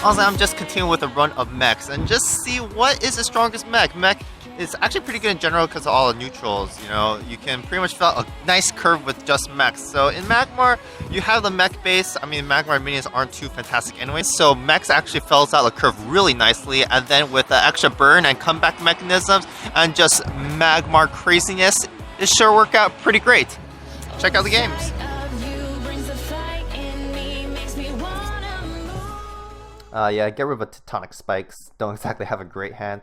Honestly, I'm just continuing with a run of mechs and just see what is the strongest mech. Mech is actually pretty good in general because of all the neutrals. You know, you can pretty much fill a nice curve with just mechs. So in Magmar, you have the mech base. I mean, Magmar minions aren't too fantastic anyway. So mechs actually fills out the curve really nicely. And then with the extra burn and comeback mechanisms and just Magmar craziness, it sure worked out pretty great. Check out the games. Yeah, get rid of the Tectonic Spikes. Don't exactly have a great hand.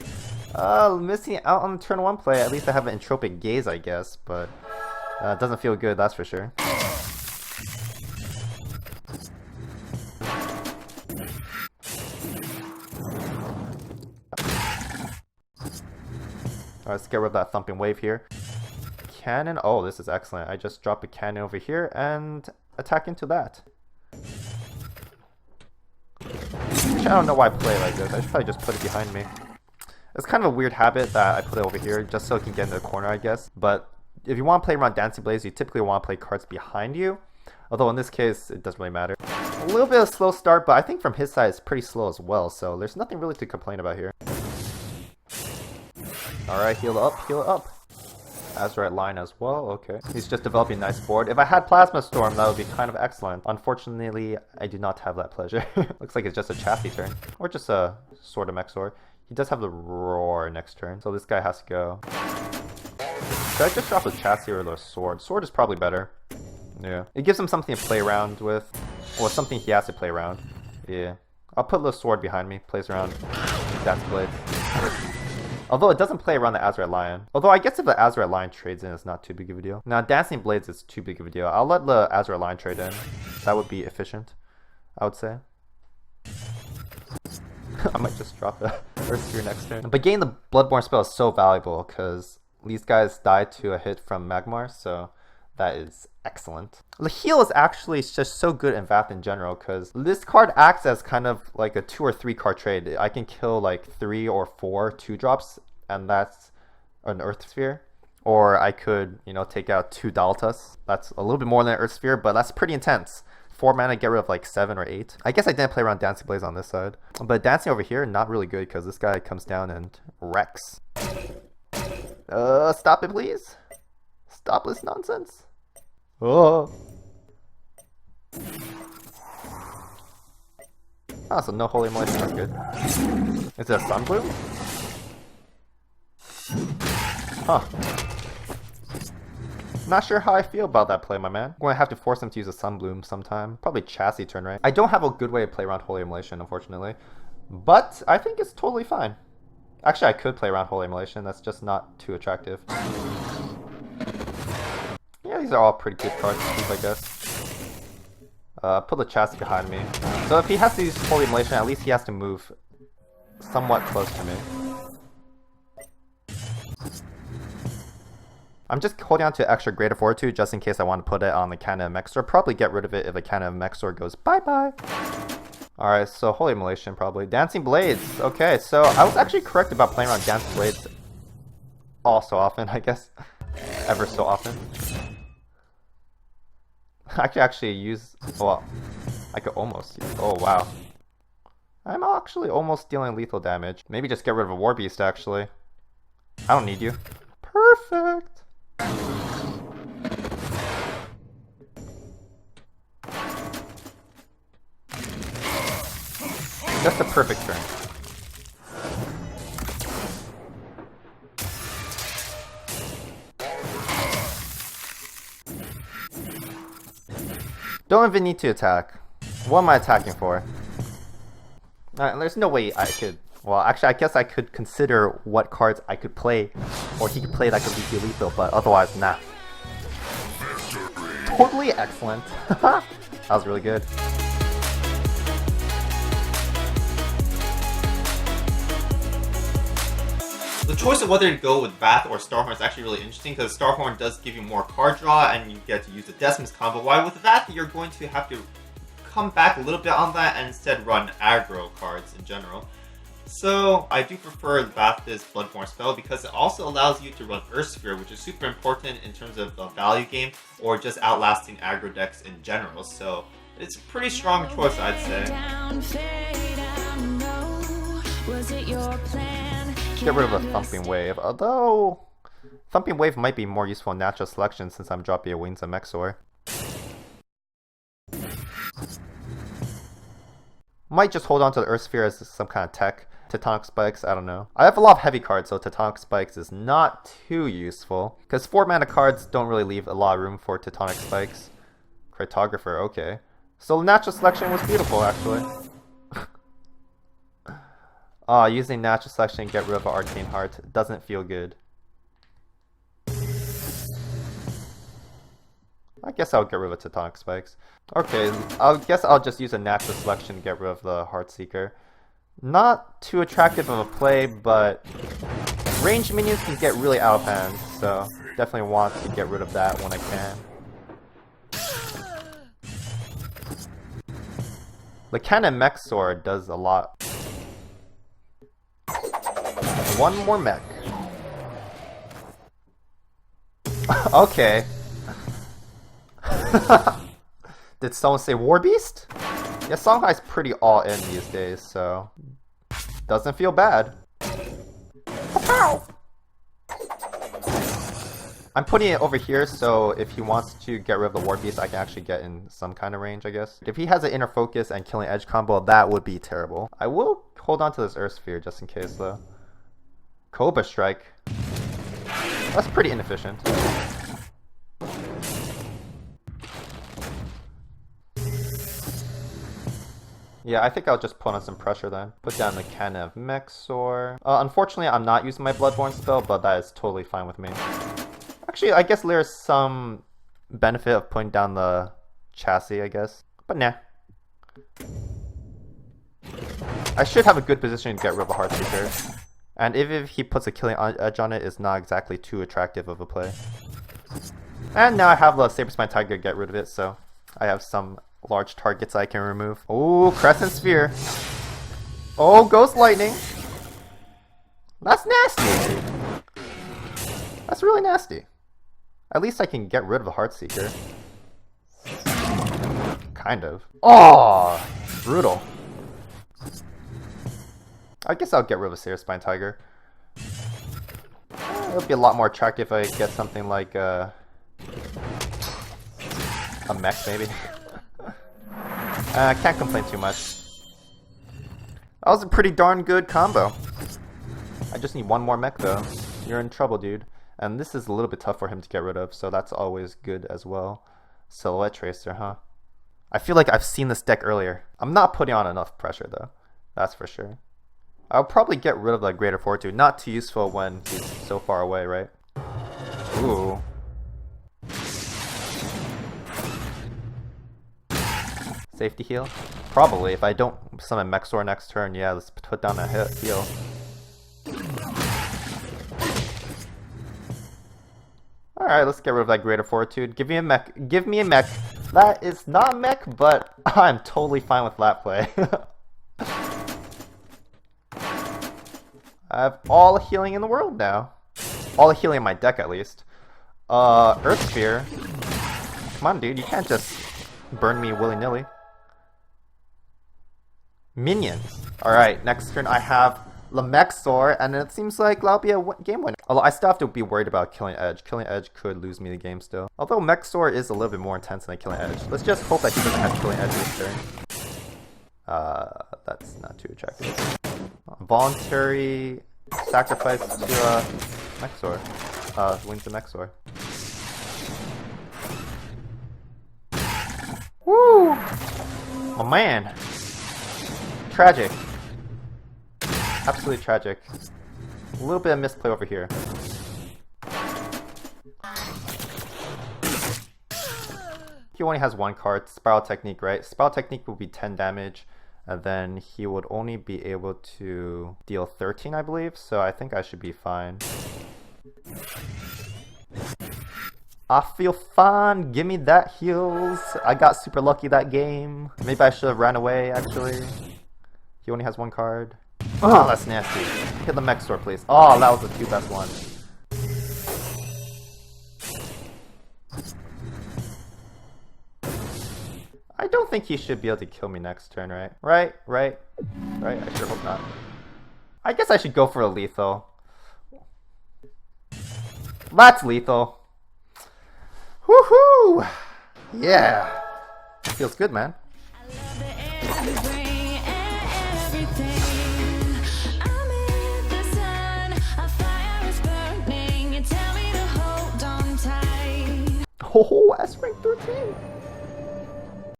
Missing out on turn 1 play. At least I have an Entropic Gaze, I guess, but it doesn't feel good, that's for sure. Alright, let's get rid of that Thumping Wave here. Cannon. Oh, this is excellent. I just drop a cannon over here and attack into that. I don't know why I play like this. I should probably just put it behind me. It's kind of a weird habit that I put it over here just so it can get in the corner, I guess. But if you want to play around Dancing Blades, you typically want to play cards behind you. Although in this case, it doesn't really matter. A little bit of a slow start, but I think from his side it's pretty slow as well. So there's nothing really to complain about here. Alright, heal up, heal up. Azurite line as well, okay. He's just developing a nice board. If I had Plasma Storm, that would be kind of excellent. Unfortunately, I do not have that pleasure. Looks like it's just a Chassis turn. Or just a Sword of Mexor. He does have the Roar next turn, so this guy has to go. Should I just drop the Chassis or the Sword? Sword is probably better. Yeah. It gives him something to play around with. Or something he has to play around. Yeah. I'll put the Sword behind me. Plays around Dance Blades. Although it doesn't play around the Azurite Lion. Although I guess if the Azurite Lion trades in, it's not too big of a deal. Now, Dancing Blades is too big of a deal. I'll let the Azurite Lion trade in. That would be efficient, I would say. I might just drop the Earth Sphere next turn. But getting the Bloodborne spell is so valuable because these guys die to a hit from Magmar, so that is excellent. The heal is actually just so good in Vath in general because this card acts as kind of like a 2 or 3 card trade. I can kill like 3 or 4 2-drops and that's an Earth Sphere. Or I could, you know, take out 2 Daltas. That's a little bit more than an Earth Sphere, but that's pretty intense. 4 mana, get rid of like 7 or 8. I guess I didn't play around Dancing Blaze on this side. But Dancing over here, not really good because this guy comes down and wrecks. Stop it please. Stop this nonsense. Oh. Ah, so no Holy Immolation, that's good. Is it a Sunbloom? Huh. Not sure how I feel about that play, my man. I'm going to have to force him to use a Sunbloom sometime. Probably Chassis turn, right? I don't have a good way to play around Holy Immolation, unfortunately. But I think it's totally fine. Actually, I could play around Holy Immolation. That's just not too attractive. Yeah, these are all pretty good cards to keep, I guess. Put the Chassis behind me. So if he has to use Holy Immolation, at least he has to move somewhat close to me. I'm just holding on to extra Greater Fortitude just in case I want to put it on the Cannon of Mexor. Probably get rid of it if the Cannon of Mexor goes bye-bye. Alright, so Holy Immolation probably. Dancing Blades. Okay, so I was actually correct about playing around Dancing Blades all so often, I guess. Ever so often. I could actually use... Well, I could almost use... Oh, wow. I'm actually almost dealing lethal damage. Maybe just get rid of a War Beast, actually. I don't need you. Perfect! Just a perfect turn. Don't even need to attack. What am I attacking for? There's no way I could... Well, actually, I guess I could consider what cards I could play, or he could play that could be lethal, but otherwise, nah. Totally excellent. That was really good. The choice of whether to go with Vath or Starhorn is actually really interesting because Starhorn does give you more card draw and you get to use the Decimus combo, while with Vath you're going to have to come back a little bit on that and instead run aggro cards in general. So I do prefer this Bloodborne spell because it also allows you to run Earth Sphere, which is super important in terms of a value game or just outlasting aggro decks in general. So it's a pretty strong choice, I'd say. Get rid of a Thumping Wave, although Thumping Wave might be more useful in natural selection since I'm dropping a Wings of Mexor. Might just hold on to the Earth Sphere as some kind of tech. Tectonic Spikes, I don't know. I have a lot of heavy cards, so Tectonic Spikes is not too useful. Because 4 mana cards don't really leave a lot of room for Tectonic Spikes. Cartographer, okay. So natural selection was beautiful, actually. Using natural selection to get rid of an Arcane Heart doesn't feel good. I guess I'll get rid of Tectonic Spikes. Okay, I guess I'll just use a natural selection to get rid of the Heartseeker. Not too attractive of a play, but ranged minions can get really out of hand, so definitely want to get rid of that when I can. The Cannon Mech Sword does a lot. One more mech. Okay. Did someone say War Beast? Yeah, Songhai's pretty all in these days, so doesn't feel bad. Pow! I'm putting it over here, so if he wants to get rid of the War Beast, I can actually get in some kind of range, I guess. If he has an Inner Focus and Killing Edge combo, that would be terrible. I will hold on to this Earth Sphere just in case, though. Cobra Strike. That's pretty inefficient. Yeah, I think I'll just put on some pressure then. Put down the Cannon of Mexor. Unfortunately, I'm not using my Bloodborne spell, but that is totally fine with me. Actually, I guess there's some benefit of putting down the chassis, I guess. But nah. I should have a good position to get rid of a Heartseeker. And if he puts a Killing Edge on it, it's not exactly too attractive of a play. And now I have the Saber Spine Tiger to get rid of it, so I have some large targets I can remove. Oh, Crescent Sphere. Oh, Ghost Lightning. That's nasty. That's really nasty. At least I can get rid of the Heartseeker. Kind of. Oh, brutal. I guess I'll get rid of a Saber Spine Tiger. It'll be a lot more attractive if I get something like a mech, maybe. I can't complain too much. That was a pretty darn good combo. I just need one more mech though. You're in trouble, dude. And this is a little bit tough for him to get rid of, so that's always good as well. Silhouette Tracer, huh? I feel like I've seen this deck earlier. I'm not putting on enough pressure though. That's for sure. I'll probably get rid of the Greater Fortitude. Not too useful when he's so far away, right? Ooh. Safety heal? Probably. If I don't summon Mexor next turn, yeah, let's put down a heal. Alright, let's get rid of that Greater Fortitude. Give me a mech. Give me a mech. That is not a mech, but I'm totally fine with that play. I have all the healing in the world now. All the healing in my deck, at least. Earth Sphere. Come on, dude. You can't just burn me willy-nilly. Minions. Alright, next turn I have Lamexor, and it seems like that'll be a game winner. Although I still have to be worried about Killing Edge. Killing Edge could lose me the game still. Although Mexor is a little bit more intense than Killing Edge. Let's just hope that he doesn't have Killing Edge this turn. That's not too attractive. Voluntary sacrifice to Mexor. Wings of Mexor. Woo! Oh man! Tragic. Absolutely tragic. A little bit of misplay over here. He only has one card, Spiral Technique, right? Spiral Technique will be 10 damage, and then he would only be able to deal 13, I believe, so I think I should be fine. I feel fine, give me that heals. I got super lucky that game. Maybe I should have ran away, actually. He only has one card. Oh, that's nasty. Hit the mech sword, please. Oh, that was the two best ones. I don't think he should be able to kill me next turn, right? Right? I sure hope not. I guess I should go for a lethal. That's lethal. Woohoo! Yeah! Feels good, man. Oh, S rank 13!